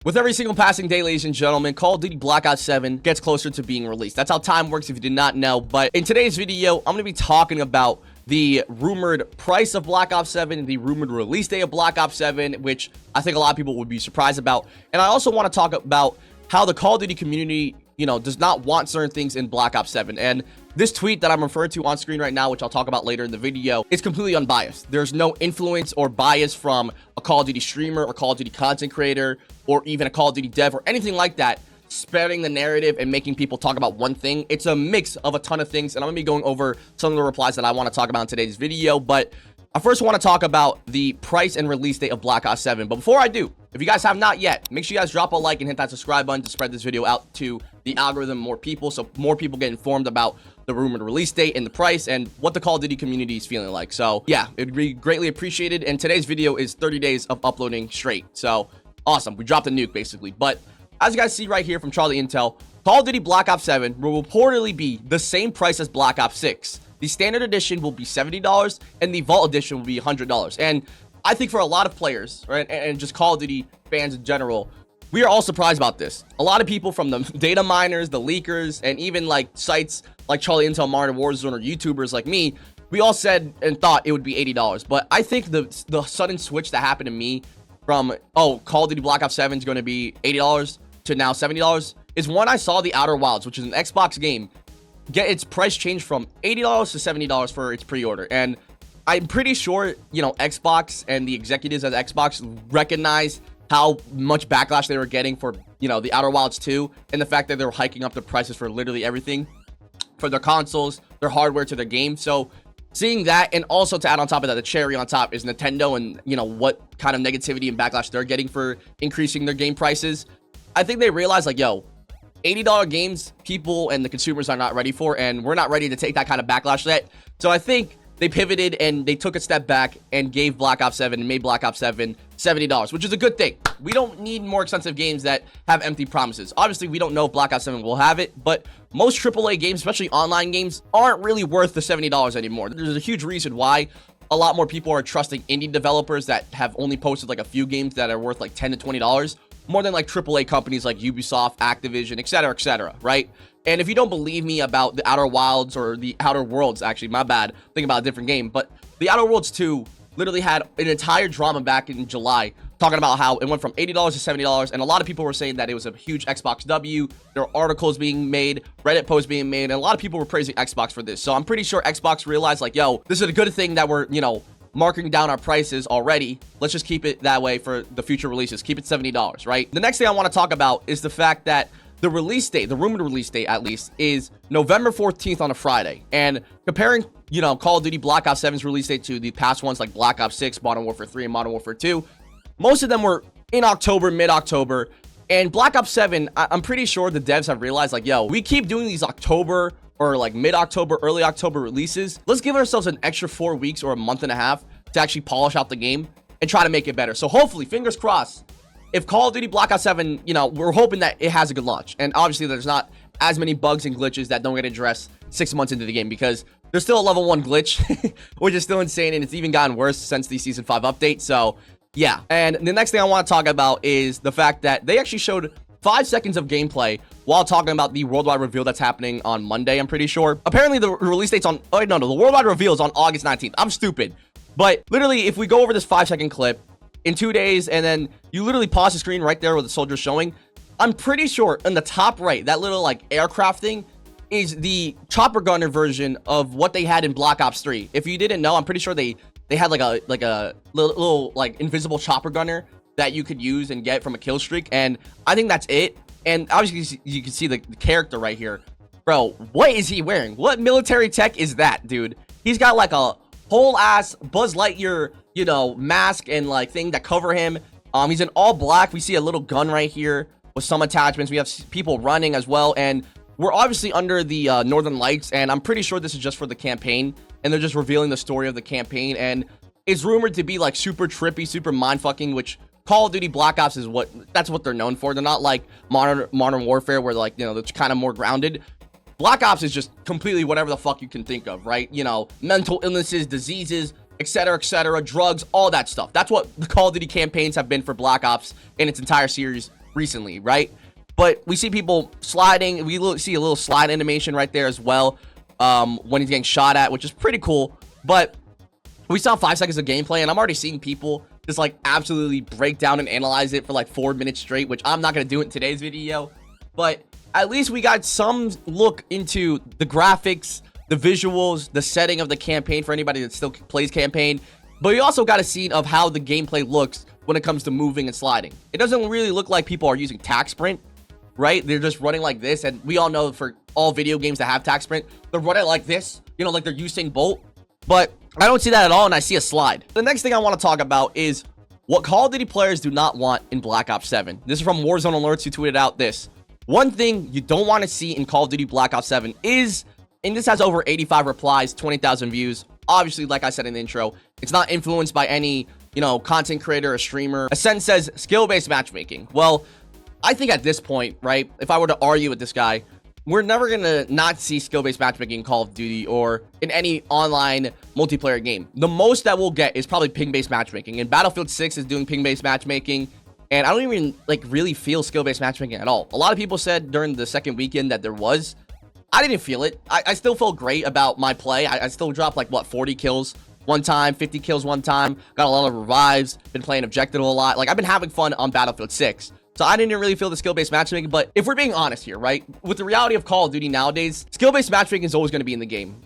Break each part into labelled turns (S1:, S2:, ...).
S1: With every single passing day, ladies and gentlemen, Call of Duty Black Ops 7 gets closer to being released. That's how time works if you did not know. But in today's video, I'm going to be talking about the rumored price of Black Ops 7, the rumored release date of Black Ops 7, which I think a lot of people would be surprised about. And I also want to talk about how the Call of Duty community, does not want certain things in Black Ops 7. And this tweet that I'm referring to on screen right now, which I'll talk about later in the video, is completely unbiased. There's no influence or bias from a Call of Duty streamer or Call of Duty content creator or even a Call of Duty dev or anything like that spreading the narrative and making people talk about one thing. It's a mix of a ton of things, and I'm gonna be going over some of the replies that I want to talk about in today's video. But I first want to talk about the price and release date of Black Ops 7. But before I do, if you guys have not yet, make sure you guys drop a like and hit that subscribe button to spread this video out to the algorithm, more people, so more people get informed about the rumored release date and the price and what the Call of Duty community is feeling like. So yeah, it'd be greatly appreciated. And today's video is 30 days of uploading straight. So awesome. We dropped a nuke basically. But as you guys see right here from Charlie Intel, Call of Duty Black Ops 7 will reportedly be the same price as Black Ops 6. The standard edition will be $70 and the Vault edition will be $100. And I think for a lot of players, right, and just Call of Duty fans in general, we are all surprised about this. A lot of people from the data miners, the leakers, and even like sites like Charlie Intel, Martin, Warzone, or YouTubers like me, we all said and thought it would be $80. But I think the sudden switch that happened to me from, oh, Call of Duty Black Ops 7 is going to be $80 to now $70 is when I saw the Outer Wilds, which is an Xbox game, get its price changed from $80 to $70 for its pre-order. And I'm pretty sure, Xbox and the executives at Xbox recognize how much backlash they were getting for, the Outer Wilds 2 and the fact that they were hiking up the prices for literally everything for their consoles, their hardware, to their game. So seeing that, and also to add on top of that, the cherry on top is Nintendo and, what kind of negativity and backlash they're getting for increasing their game prices. I think they realize, like, yo, $80 games, people and the consumers are not ready for, and we're not ready to take that kind of backlash yet. So I think they pivoted and they took a step back and gave Black Ops 7 and made Black Ops 7 $70, which is a good thing. We don't need more expensive games that have empty promises. Obviously, we don't know if Black Ops 7 will have it, but most AAA games, especially online games, aren't really worth the $70 anymore. There's a huge reason why a lot more people are trusting indie developers that have only posted like a few games that are worth like $10 to $20, more than like AAA companies like Ubisoft, Activision, etc., right? And if you don't believe me about the Outer Wilds or the Outer Worlds, actually, my bad, think about a different game, but the Outer Worlds 2 literally had an entire drama back in July talking about how it went from $80 to $70, and a lot of people were saying that it was a huge Xbox W. There were articles being made, Reddit posts being made, and a lot of people were praising Xbox for this. So I'm pretty sure Xbox realized, like, yo, this is a good thing that we're, marking down our prices already. Let's just keep it that way for the future releases. Keep it $70, right? The next thing I want to talk about is the fact that the release date, the rumored release date at least, is November 14th on a Friday. And comparing, Call of Duty Black Ops 7's release date to the past ones like Black Ops 6, Modern Warfare 3, and Modern Warfare 2, most of them were in October, mid-October. And Black Ops 7, I'm pretty sure the devs have realized, like, yo, we keep doing these October or like mid-October, early October releases. Let's give ourselves an extra 4 weeks or a month and a half to actually polish out the game and try to make it better. So hopefully, fingers crossed, if Call of Duty Black Ops 7, we're hoping that it has a good launch. And obviously, there's not as many bugs and glitches that don't get addressed 6 months into the game, because there's still a level 1 glitch, which is still insane, and it's even gotten worse since the Season 5 update. So yeah. And the next thing I want to talk about is the fact that they actually showed 5 seconds of gameplay while talking about the worldwide reveal that's happening on Monday, I'm pretty sure. Apparently, the release date's on... Oh, no, the worldwide reveal is on August 19th. I'm stupid. But literally, if we go over this 5-second clip in 2 days, and then you literally pause the screen right there where the soldier's showing, I'm pretty sure in the top right, that little, like, aircraft thing is the chopper gunner version of what they had in Black Ops 3. If you didn't know, I'm pretty sure they had like a little like invisible chopper gunner that you could use and get from a kill streak, and I think that's it. And obviously you can see the character right here. Bro, what is he wearing? What military tech is that, dude? He's got like a whole ass Buzz Lightyear, mask and like thing that cover him. He's in all black. We see a little gun right here with some attachments. We have people running as well, and we're obviously under the Northern Lights, and I'm pretty sure this is just for the campaign, and they're just revealing the story of the campaign, and it's rumored to be like super trippy, super mind-fucking, which Call of Duty Black Ops is that's what they're known for. They're not like Modern Warfare where, like, they're kind of more grounded. Black Ops is just completely whatever the fuck you can think of, right? Mental illnesses, diseases, etc., drugs, all that stuff. That's what the Call of Duty campaigns have been for Black Ops in its entire series recently, right? But we see people sliding. See a little slide animation right there as well when he's getting shot at, which is pretty cool. But we saw 5 seconds of gameplay, and I'm already seeing people just like absolutely break down and analyze it for like 4 minutes straight, which I'm not going to do in today's video. But at least we got some look into the graphics, the visuals, the setting of the campaign for anybody that still plays campaign. But we also got a scene of how the gameplay looks when it comes to moving and sliding. It doesn't really look like people are using tac sprint, right? They're just running like this. And we all know for all video games that have tac sprint, they're running like this, you know, like they're Usain Bolt. But I don't see that at all, and I see a slide. The next thing I want to talk about is what Call of Duty players do not want in Black Ops 7. This is from Warzone Alerts, who tweeted out this. One thing you don't want to see in Call of Duty Black Ops 7 is, and this has over 85 replies, 20,000 views. Obviously, like I said in the intro, it's not influenced by any, you know, content creator or streamer. Ascent says skill-based matchmaking. Well, I think at this point, right, if I were to argue with this guy, we're never going to not see skill-based matchmaking in Call of Duty or in any online multiplayer game. The most that we'll get is probably ping-based matchmaking. And Battlefield 6 is doing ping-based matchmaking. And I don't even, like, really feel skill-based matchmaking at all. A lot of people said during the second weekend that there was. I didn't feel it. I still felt great about my play. I still dropped, like, what, 40 kills one time, 50 kills one time. Got a lot of revives. Been playing Objective a lot. Like, I've been having fun on Battlefield 6. So I didn't really feel the skill-based matchmaking, but if we're being honest here, right? With the reality of Call of Duty nowadays, skill-based matchmaking is always going to be in the game.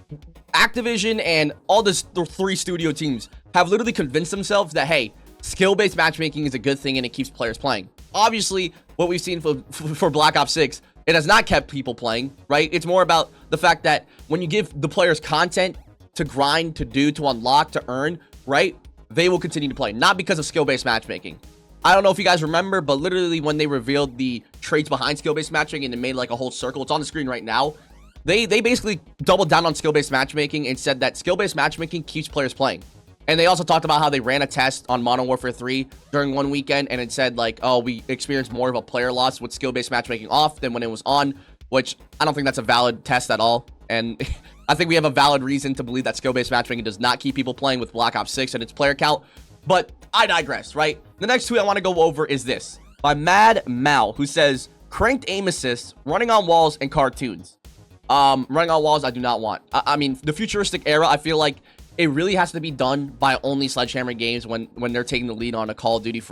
S1: Activision and all the 3 studio teams have literally convinced themselves that, hey, skill-based matchmaking is a good thing and it keeps players playing. Obviously, what we've seen for Black Ops 6, it has not kept people playing, right? It's more about the fact that when you give the players content to grind, to do, to unlock, to earn, right? They will continue to play, not because of skill-based matchmaking. I don't know if you guys remember, but literally when they revealed the traits behind skill-based matchmaking and it made like a whole circle, it's on the screen right now. They basically doubled down on skill-based matchmaking and said that skill-based matchmaking keeps players playing. And they also talked about how they ran a test on Modern Warfare 3 during one weekend, and it said like, oh, we experienced more of a player loss with skill-based matchmaking off than when it was on, which I don't think that's a valid test at all. And I think we have a valid reason to believe that skill-based matchmaking does not keep people playing with Black Ops 6 and its player count. But I digress, right? The next tweet I want to go over is this by Mad Mal, who says, cranked aim assist, running on walls, and cartoons. Running on walls, I do not want. I mean, the futuristic era, I feel like it really has to be done by only Sledgehammer Games when they're taking the lead on a Call of Duty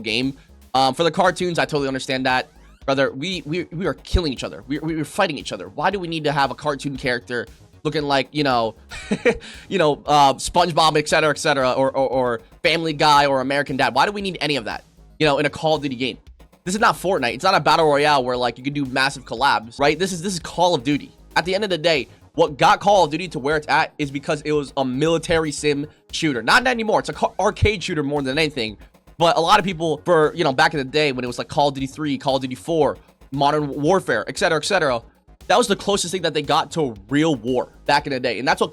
S1: game. For the cartoons, I totally understand that. Brother, we are killing each other. We're fighting each other. Why do we need to have a cartoon character looking like, SpongeBob, etc., or Family Guy or American Dad? Why do we need any of that, in a Call of Duty game? This is not Fortnite. It's not a battle royale where like you can do massive collabs, right? This is Call of Duty. At the end of the day, what got Call of Duty to where it's at is because it was a military sim shooter. Not anymore. It's an arcade shooter more than anything. But a lot of people back in the day when it was like Call of Duty 3, Call of Duty 4, Modern Warfare, etc., that was the closest thing that they got to real war back in the day. And that's where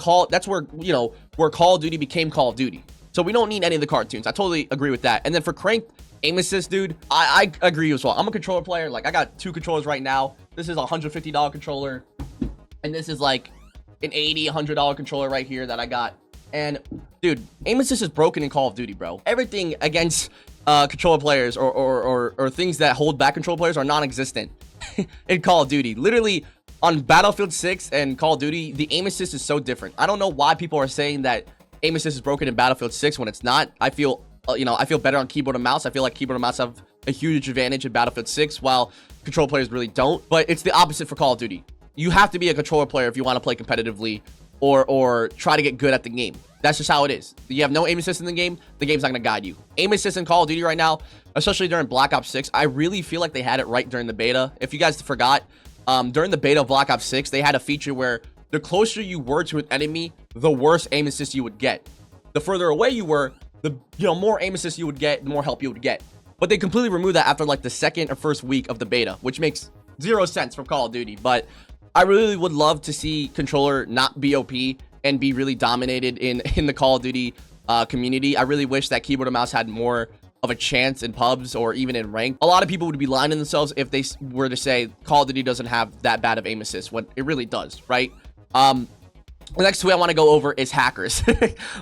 S1: Call of Duty became Call of Duty. So we don't need any of the cartoons. I totally agree with that. And then for cranked aim assist, dude, I agree as well. I'm a controller player. Like, I got 2 controllers right now. This is a $150 controller. And this is like an $80, $100 controller right here that I got. And dude, aim assist is broken in Call of Duty, bro. Everything against controller players or things that hold back controller players are non-existent in Call of Duty. Literally on Battlefield 6 and Call of Duty, the aim assist is so different. I don't know why people are saying that aim assist is broken in Battlefield 6 when it's not. I feel better on keyboard and mouse. I feel like keyboard and mouse have a huge advantage in Battlefield 6 while controller players really don't. But it's the opposite for Call of Duty. You have to be a controller player if you want to play competitively or try to get good at the game. That's just how it is. You have no aim assist in the game's not going to guide you. Aim assist in Call of Duty right now, especially during Black Ops 6, I really feel like they had it right during the beta. If you guys forgot, during the beta of Black Ops 6, they had a feature where the closer you were to an enemy, the worse aim assist you would get. The further away you were, the more aim assist you would get, the more help you would get. But they completely removed that after like the second or first week of the beta, which makes 0 sense from Call of Duty. But I really would love to see controller not be OP and be really dominated in the Call of Duty community. I really wish that keyboard and mouse had more of a chance in pubs or even in ranked. A lot of people would be lying to themselves if they were to say Call of Duty doesn't have that bad of aim assist when it really does, right? The next tweet I want to go over is hackers.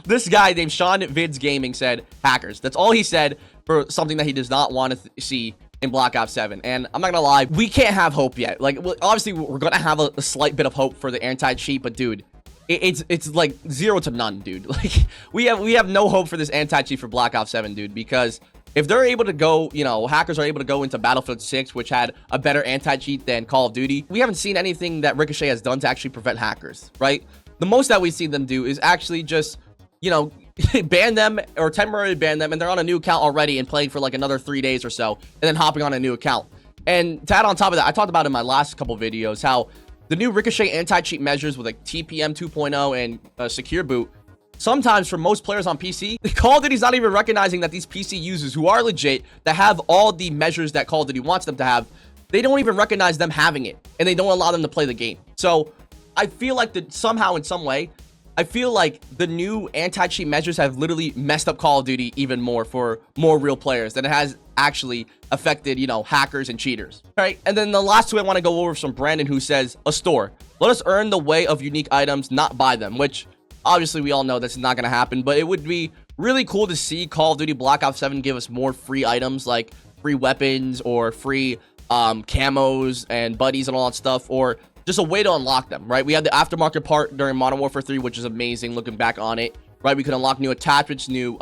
S1: This guy named Sean Vids Gaming said hackers. That's all he said for something that he does not want to see in Black Ops 7. And I'm not gonna lie, we can't have hope yet. Like, well, obviously, we're gonna have a slight bit of hope for the anti-cheat, but dude, it's like 0 to none, dude. Like, we have no hope for this anti-cheat for Black Ops 7, dude, because if they're able to go, you know, hackers are able to go into Battlefield 6, which had a better anti-cheat than Call of Duty, we haven't seen anything that Ricochet has done to actually prevent hackers, right? The most that we've seen them do is actually just, you know, ban them or temporarily ban them, and they're on a new account already and playing for like another 3 days or so, and then hopping on a new account. And to add on top of that, I talked about in my last couple videos how the new Ricochet anti-cheat measures with like TPM 2.0 and Secure Boot, sometimes for most players on PC, Call of Duty's not even recognizing that these PC users who are legit, that have all the measures that Call of Duty wants them to have, they don't even recognize them having it, and they don't allow them to play the game. So I feel like that somehow, in some way, I feel like the new anti-cheat measures have literally messed up Call of Duty even more for more real players than it has actually affected, you know, hackers and cheaters. All right, and then the last two I want to go over from Brandon, who says, a store. Let us earn the way of unique items, not buy them, which obviously we all know that's not going to happen, but it would be really cool to see Call of Duty Black Ops 7 give us more free items, like free weapons or free camos and buddies and all that stuff, or just a way to unlock them, right? We had the aftermarket part during Modern Warfare 3, which is amazing looking back on it, right? We could unlock new attachments, new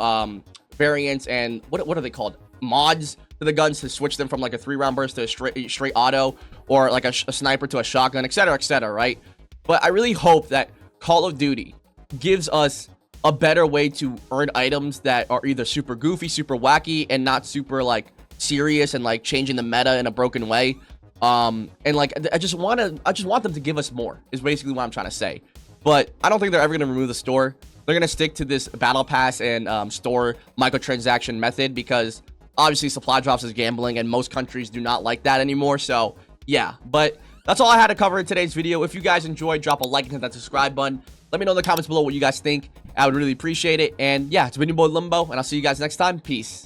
S1: variants, and what are they called? Mods to the guns to switch them from like a 3-round burst to a straight auto, or like a sniper to a shotgun, etc., right? But I really hope that Call of Duty gives us a better way to earn items that are either super goofy, super wacky, and not super like serious and like changing the meta in a broken way. And like I just want them to give us more, is basically what I'm trying to say. But I don't think they're ever going to remove the store. They're going to stick to this battle pass and store microtransaction method, because obviously supply drops is gambling and most countries do not like that anymore. So yeah, but that's all I had to cover in today's video. If you guys enjoyed, drop a like and hit that subscribe button. Let me know in the comments below what you guys think. I would really appreciate it. And yeah, it's been your boy Limbo, and I'll see you guys next time. Peace.